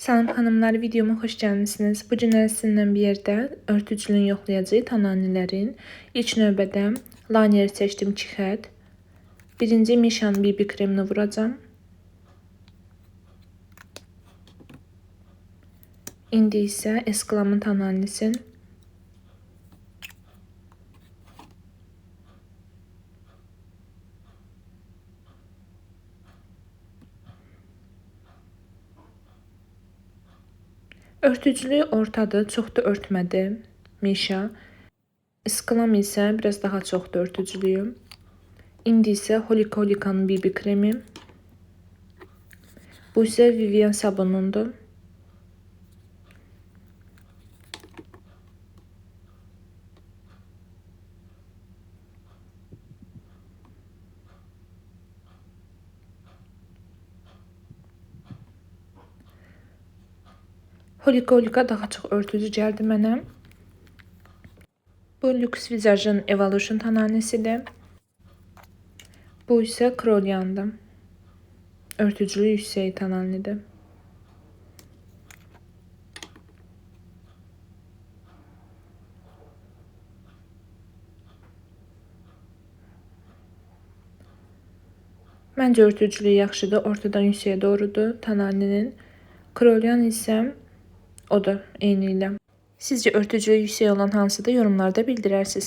Salam hanımlar, videoma hoş gəlmisiniz. Bu gün sizinlə bir yerdə örtücülüyün yoxlayacağıq Tananilərin. İlk növbədə Laneri seçdim 2 xətt. Birinci Mişanın BB kremini vuracağım. İndi isə Esklamın Tananisin. Örtücülüyü ortadır, çox da örtmədi Mişa. Esklam isə biraz daha çoxdur örtücülüyü. İndi isə Holika'nın BB kremi. Bu isə Vivienne sabunundur. Holika daha çox örtücü gəldi mənə. Bu Lux Visage-ın Evolution Tananisidir. Bu isə Krolyan'dır. Örtücülüyü yüksək Tananidir. Məncə örtücülüyü yaxşıdır, ortadan yüksəyə doğrudur Tananinin. Krolyan isə o da eyni ilə. Sizcə örtücülüyü yüksək olan hansıdır? Yorumlarda bildirərsiniz.